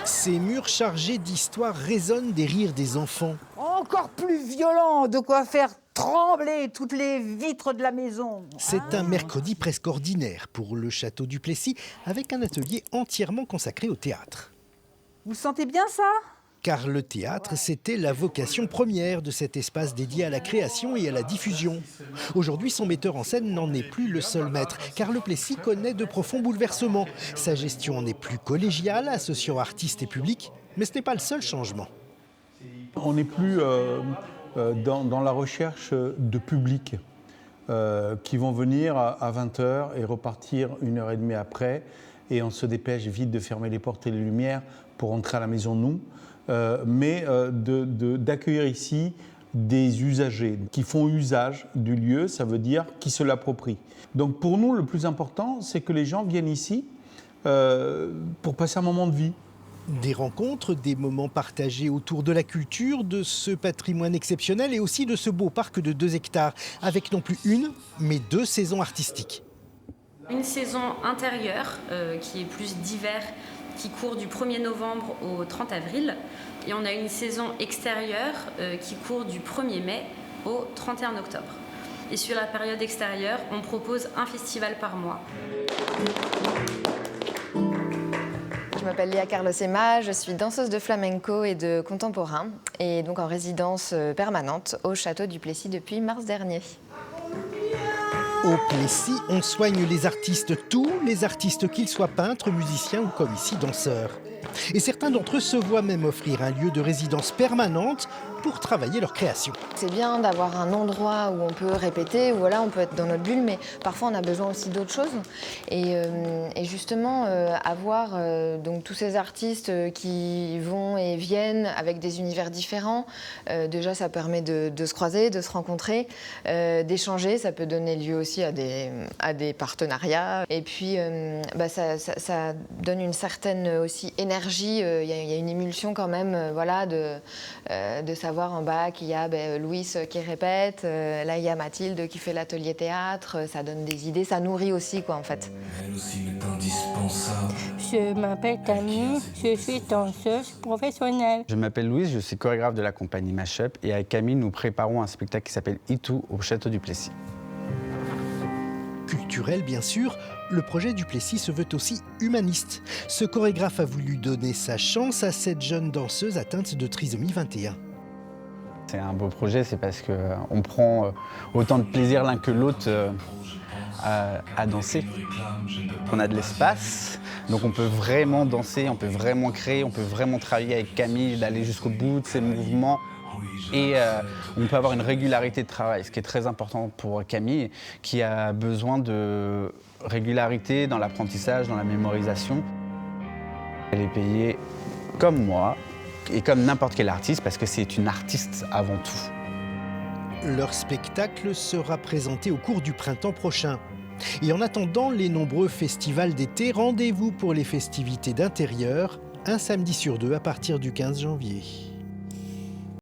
Ces murs chargés d'histoire résonnent des rires des enfants. Encore plus violent, de quoi faire trembler toutes les vitres de la maison. C'est un mercredi presque ordinaire pour le château du Plessis, avec un atelier entièrement consacré au théâtre. Vous sentez bien ça? Car le théâtre, c'était la vocation première de cet espace dédié à la création et à la diffusion. Aujourd'hui, son metteur en scène n'en est plus le seul maître, car le Plessis connaît de profonds bouleversements. Sa gestion n'est plus collégiale, associant artistes et public, mais ce n'est pas le seul changement. On n'est plus dans la recherche de public qui vont venir à 20h et repartir 1h30 après, et on se dépêche vite de fermer les portes et les lumières pour rentrer à la maison, nous. Mais d'accueillir ici des usagers qui font usage du lieu, ça veut dire qui se l'approprient. Donc pour nous, le plus important, c'est que les gens viennent ici pour passer un moment de vie. Des rencontres, des moments partagés autour de la culture, de ce patrimoine exceptionnel et aussi de ce beau parc de 2 hectares, avec non plus une, mais 2 saisons artistiques. Une saison intérieure qui est plus d'hiver, qui court du 1er novembre au 30 avril. Et on a une saison extérieure qui court du 1er mai au 31 octobre. Et sur la période extérieure, on propose un festival par mois. Je m'appelle Léa Carlos-Ema, je suis danseuse de flamenco et de contemporain, et donc en résidence permanente au château du Plessis depuis mars dernier. Au Plessis, on soigne les artistes, tous les artistes, qu'ils soient peintres, musiciens ou comme ici danseurs. Et certains d'entre eux se voient même offrir un lieu de résidence permanente pour travailler leur création. C'est bien d'avoir un endroit où on peut répéter, où voilà, on peut être dans notre bulle, mais parfois on a besoin aussi d'autres choses. Et justement, avoir donc tous ces artistes qui vont et viennent avec des univers différents, déjà ça permet de se croiser, de se rencontrer, d'échanger, ça peut donner lieu aussi à des partenariats. Et puis ça donne une certaine aussi énergie, il y a une émulsion quand même, voilà, de savoir en bas qu'il y a Louis qui répète, là il y a Mathilde qui fait l'atelier théâtre, ça donne des idées, ça nourrit aussi quoi en fait. Elle aussi est indispensable. Je m'appelle Camille, je suis danseuse professionnelle. Je m'appelle Louise, je suis chorégraphe de la compagnie Mashup et avec Camille nous préparons un spectacle qui s'appelle Itou au château du Plessis. Culturel bien sûr, le projet du Plessis se veut aussi humaniste. Ce chorégraphe a voulu donner sa chance à cette jeune danseuse atteinte de trisomie 21. C'est un beau projet, c'est parce qu'on prend autant de plaisir l'un que l'autre à danser. On a de l'espace, donc on peut vraiment danser, on peut vraiment créer, on peut vraiment travailler avec Camille, d'aller jusqu'au bout de ses mouvements. Et on peut avoir une régularité de travail, ce qui est très important pour Camille, qui a besoin de régularité dans l'apprentissage, dans la mémorisation. Elle est payée comme moi, et comme n'importe quel artiste, parce que c'est une artiste avant tout. Leur spectacle sera présenté au cours du printemps prochain. Et en attendant les nombreux festivals d'été, rendez-vous pour les festivités d'intérieur, un samedi sur 2 à partir du 15 janvier.